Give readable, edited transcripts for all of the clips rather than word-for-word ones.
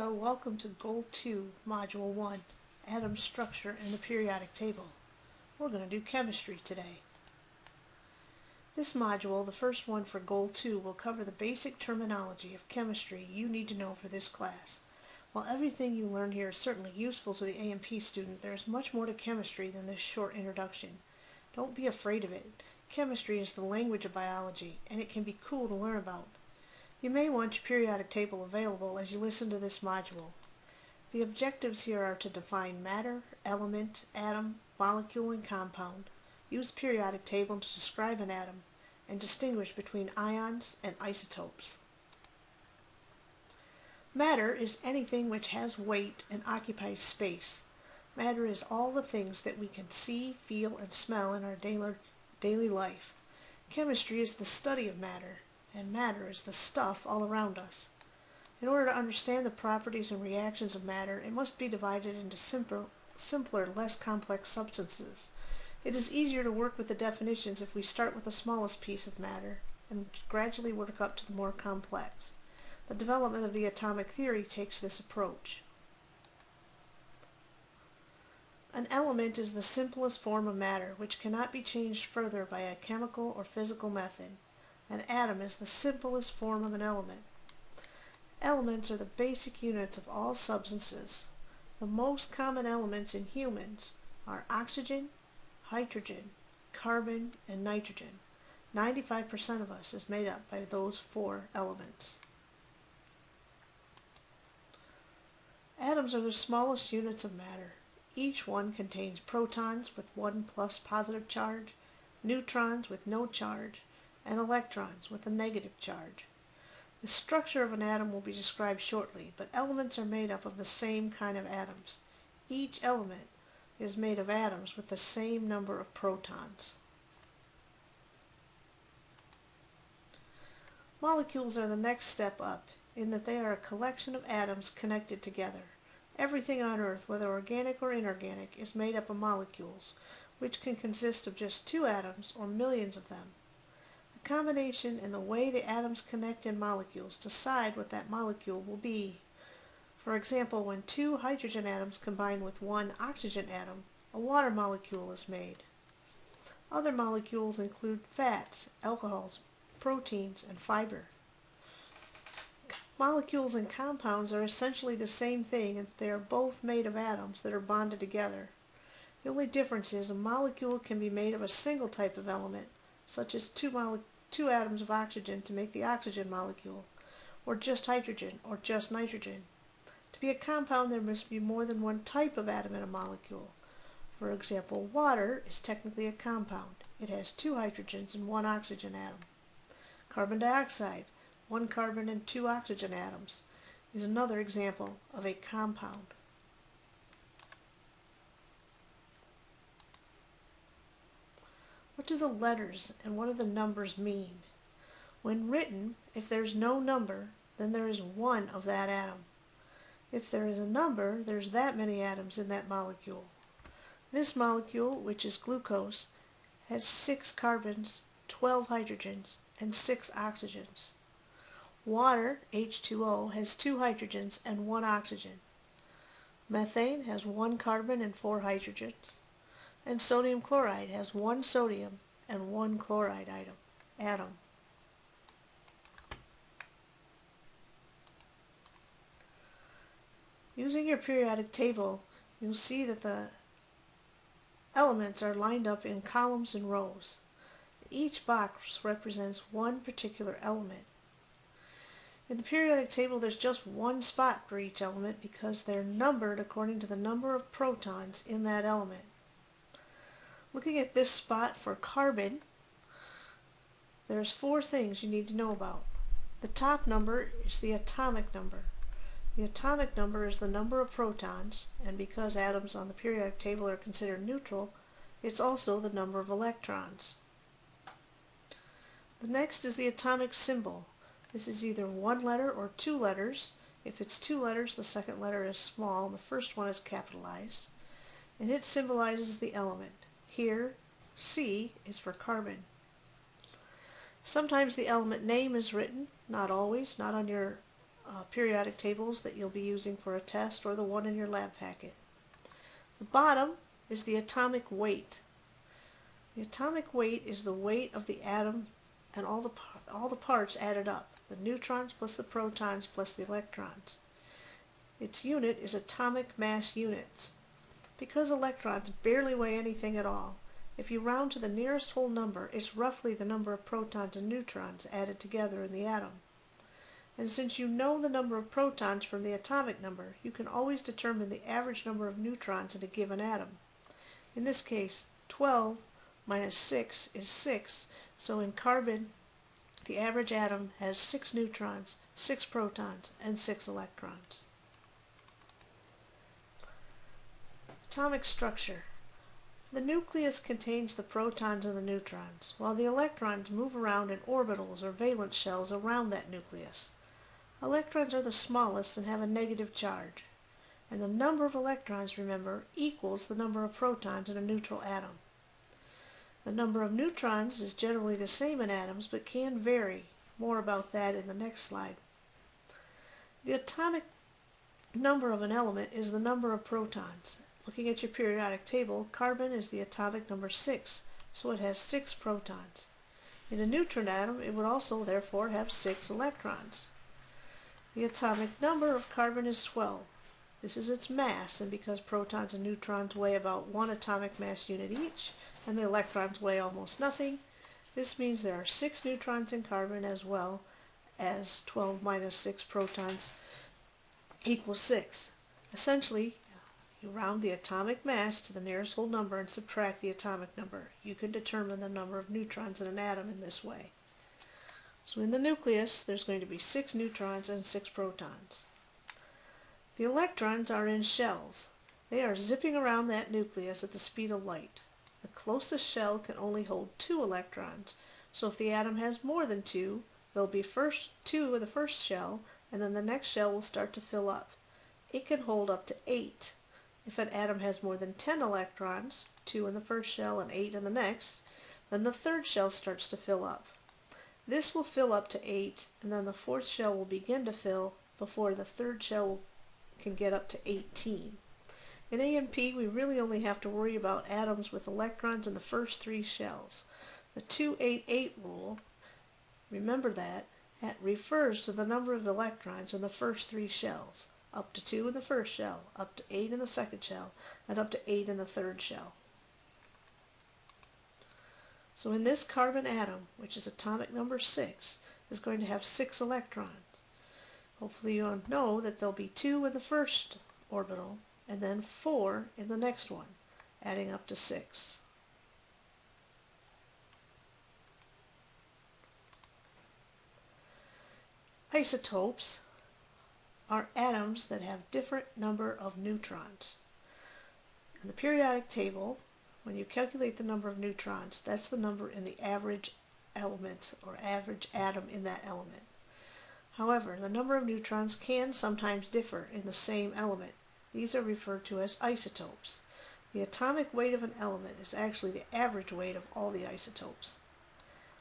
Hello, welcome to G2 Module 1, Atom Structure and the Periodic Table. We're going to do chemistry today. This module, the first one for G2, will cover the basic terminology of chemistry you need to know for this class. While everything you learn here is certainly useful to the A&P student, there is much more to chemistry than this short introduction. Don't be afraid of it. Chemistry is the language of biology, and it can be cool to learn about. You may want your periodic table available as you listen to this module. The objectives here are to define matter, element, atom, molecule, and compound, use periodic table to describe an atom, and distinguish between ions and isotopes. Matter is anything which has weight and occupies space. Matter is all the things that we can see, feel, and smell in our daily life. Chemistry is the study of matter, and matter is the stuff all around us. In order to understand the properties and reactions of matter, it must be divided into simpler, less complex substances. It is easier to work with the definitions if we start with the smallest piece of matter and gradually work up to the more complex. The development of the atomic theory takes this approach. An element is the simplest form of matter, which cannot be changed further by a chemical or physical method. An atom is the simplest form of an element. Elements are the basic units of all substances. The most common elements in humans are oxygen, hydrogen, carbon, and nitrogen. 95% of us is made up by those four elements. Atoms are the smallest units of matter. Each one contains protons with 1 plus positive charge, neutrons with no charge, and electrons with a negative charge. The structure of an atom will be described shortly, but elements are made up of the same kind of atoms. Each element is made of atoms with the same number of protons. Molecules are the next step up, in that they are a collection of atoms connected together. Everything on Earth, whether organic or inorganic, is made up of molecules, which can consist of just 2 atoms or millions of them. The combination and the way the atoms connect in molecules decide what that molecule will be. For example, when 2 hydrogen atoms combine with 1 oxygen atom, a water molecule is made. Other molecules include fats, alcohols, proteins, and fiber. Molecules and compounds are essentially the same thing, and they are both made of atoms that are bonded together. The only difference is a molecule can be made of a single type of element, such as 2 atoms of oxygen to make the oxygen molecule, or just hydrogen, or just nitrogen. To be a compound, there must be more than one type of atom in a molecule. For example, water is technically a compound. It has 2 hydrogens and 1 oxygen atom. Carbon dioxide, 1 carbon and 2 oxygen atoms, is another example of a compound. What do the letters and what do the numbers mean? When written, if there's no number, then there is one of that atom. If there is a number, there's that many atoms in that molecule. This molecule, which is glucose, has 6 carbons, 12 hydrogens, and 6 oxygens. Water, H2O, has 2 hydrogens and 1 oxygen. Methane has 1 carbon and 4 hydrogens. And sodium chloride has 1 sodium and 1 chloride atom. Using your periodic table, you'll see that the elements are lined up in columns and rows. Each box represents one particular element. In the periodic table, there's just one spot for each element because they're numbered according to the number of protons in that element. Looking at this spot for carbon, there's 4 things you need to know about. The top number is the atomic number. The atomic number is the number of protons, and because atoms on the periodic table are considered neutral, it's also the number of electrons. The next is the atomic symbol. This is either 1 letter or 2 letters. If it's 2 letters, the second letter is small, and the first one is capitalized, and it symbolizes the element. Here, C is for carbon. Sometimes the element name is written, not always, not on your periodic tables that you'll be using for a test or the one in your lab packet. The bottom is the atomic weight. The atomic weight is the weight of the atom and all the parts added up, the neutrons plus the protons plus the electrons. Its unit is atomic mass units. Because electrons barely weigh anything at all, if you round to the nearest whole number, it's roughly the number of protons and neutrons added together in the atom. And since you know the number of protons from the atomic number, you can always determine the average number of neutrons in a given atom. In this case, 12 minus 6 is 6, so in carbon, the average atom has 6 neutrons, 6 protons, and 6 electrons. Atomic structure. The nucleus contains the protons and the neutrons, while the electrons move around in orbitals or valence shells around that nucleus. Electrons are the smallest and have a negative charge, and the number of electrons, remember, equals the number of protons in a neutral atom. The number of neutrons is generally the same in atoms, but can vary. More about that in the next slide. The atomic number of an element is the number of protons. Looking at your periodic table, carbon is the atomic number 6, so it has 6 protons. In a neutron atom, it would also therefore have 6 electrons. The atomic number of carbon is 12. This is its mass, and because protons and neutrons weigh about 1 atomic mass unit each, and the electrons weigh almost nothing, this means there are 6 neutrons in carbon as well as 12 minus 6 protons equals 6. Essentially, you round the atomic mass to the nearest whole number and subtract the atomic number. You can determine the number of neutrons in an atom in this way. So in the nucleus, there's going to be 6 neutrons and 6 protons. The electrons are in shells. They are zipping around that nucleus at the speed of light. The closest shell can only hold 2 electrons, so if the atom has more than 2, there'll be 2 in the first shell, and then the next shell will start to fill up. It can hold up to 8. If an atom has more than 10 electrons, 2 in the first shell and 8 in the next, then the third shell starts to fill up. This will fill up to 8, and then the fourth shell will begin to fill before the third shell can get up to 18. In A&P, we really only have to worry about atoms with electrons in the first 3 shells. The 2-8-8 rule, remember that refers to the number of electrons in the first 3 shells, up to 2 in the first shell, up to 8 in the second shell, and up to 8 in the third shell. So in this carbon atom, which is atomic number 6, is going to have 6 electrons. Hopefully you know that there'll be 2 in the first orbital, and then 4 in the next one, adding up to 6. Isotopes are atoms that have different number of neutrons. In the periodic table, when you calculate the number of neutrons, that's the number in the average element or average atom in that element. However, the number of neutrons can sometimes differ in the same element. These are referred to as isotopes. The atomic weight of an element is actually the average weight of all the isotopes.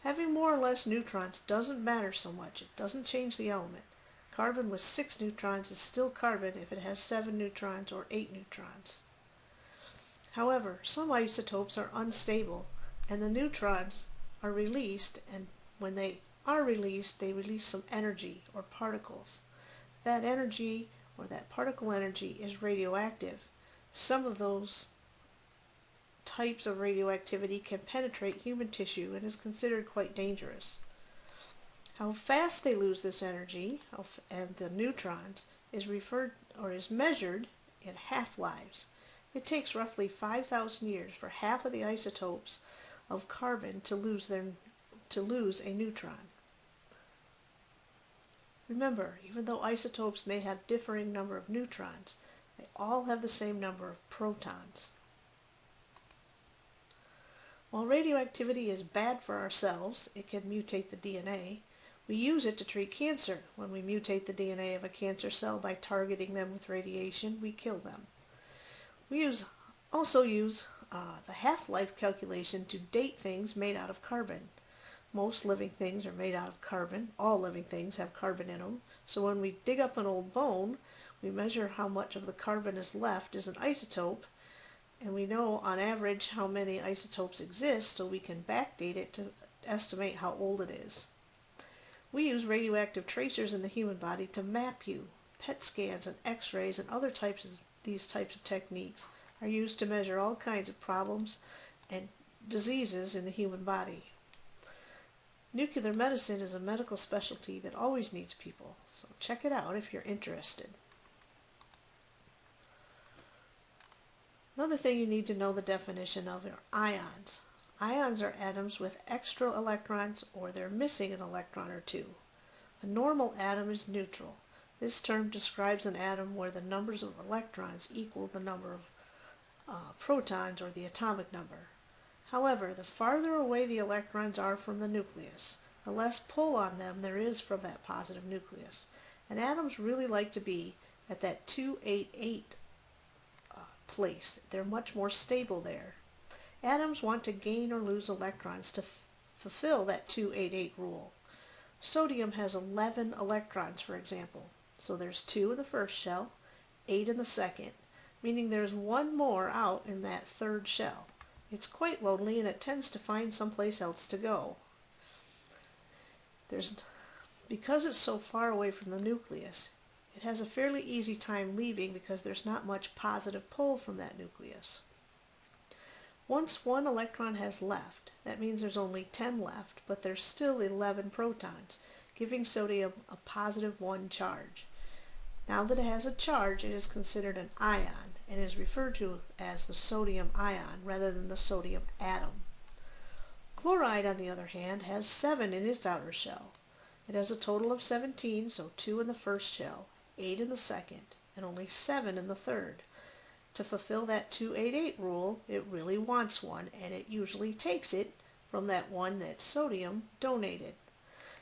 Having more or less neutrons doesn't matter so much. It doesn't change the element. Carbon with 6 neutrons is still carbon if it has 7 neutrons or 8 neutrons. However, some isotopes are unstable, and the neutrons are released, and when they are released, they release some energy or particles. That energy or that particle energy is radioactive. Some of those types of radioactivity can penetrate human tissue and is considered quite dangerous. How fast they lose this energy and the neutrons is measured in half-lives. It takes roughly 5,000 years for half of the isotopes of carbon to lose a neutron. Remember, even though isotopes may have differing number of neutrons, they all have the same number of protons. While radioactivity is bad for our cells, it can mutate the DNA. We use it to treat cancer. When we mutate the DNA of a cancer cell by targeting them with radiation, we kill them. We also use the half-life calculation to date things made out of carbon. Most living things are made out of carbon. All living things have carbon in them. So when we dig up an old bone, we measure how much of the carbon is left as an isotope, and we know on average how many isotopes exist, so we can backdate it to estimate how old it is. We use radioactive tracers in the human body to map you. PET scans and X-rays and other these types of techniques are used to measure all kinds of problems and diseases in the human body. Nuclear medicine is a medical specialty that always needs people, so check it out if you're interested. Another thing you need to know the definition of are ions. Ions are atoms with extra electrons, or they're missing an electron or two. A normal atom is neutral. This term describes an atom where the numbers of electrons equal the number of protons, or the atomic number. However, the farther away the electrons are from the nucleus, the less pull on them there is from that positive nucleus. And atoms really like to be at that 288 place. They're much more stable there. Atoms want to gain or lose electrons to fulfill that 288 rule. Sodium has 11 electrons, for example. So there's 2 in the first shell, 8 in the second, meaning there's one more out in that third shell. It's quite lonely, and it tends to find someplace else to go. Because it's so far away from the nucleus, it has a fairly easy time leaving because there's not much positive pull from that nucleus. Once one electron has left, that means there's only 10 left, but there's still 11 protons, giving sodium a positive 1 charge. Now that it has a charge, it is considered an ion and is referred to as the sodium ion rather than the sodium atom. Chloride, on the other hand, has 7 in its outer shell. It has a total of 17, so 2 in the first shell, 8 in the second, and only 7 in the third. To fulfill that 288 rule, it really wants one, and it usually takes it from that one that sodium donated.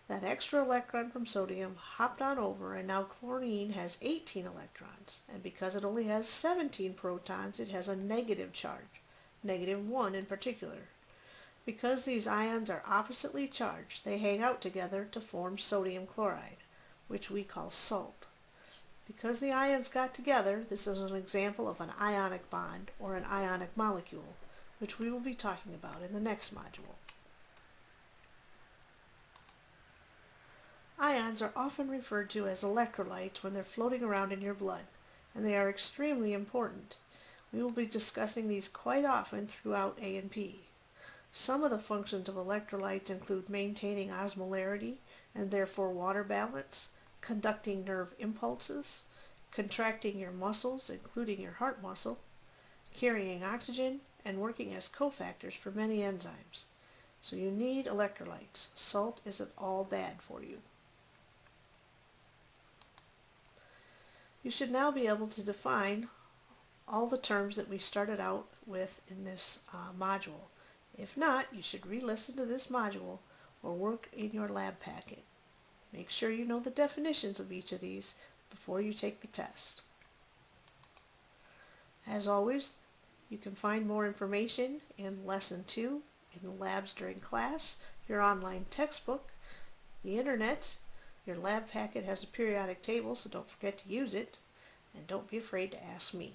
That extra electron from sodium hopped on over, and now chlorine has 18 electrons, and because it only has 17 protons, it has a negative charge, -1 in particular. Because these ions are oppositely charged, they hang out together to form sodium chloride, which we call salt. Because the ions got together, this is an example of an ionic bond or an ionic molecule, which we will be talking about in the next module. Ions are often referred to as electrolytes when they're floating around in your blood, and they are extremely important. We will be discussing these quite often throughout A&P. Some of the functions of electrolytes include maintaining osmolarity and therefore water balance, conducting nerve impulses, contracting your muscles, including your heart muscle, carrying oxygen, and working as cofactors for many enzymes. So you need electrolytes. Salt isn't all bad for you. You should now be able to define all the terms that we started out with in this module. If not, you should re-listen to this module or work in your lab packet. Make sure you know the definitions of each of these before you take the test. As always, you can find more information in Lesson 2, in the labs during class, your online textbook, the internet. Your lab packet has a periodic table, so don't forget to use it, and don't be afraid to ask me.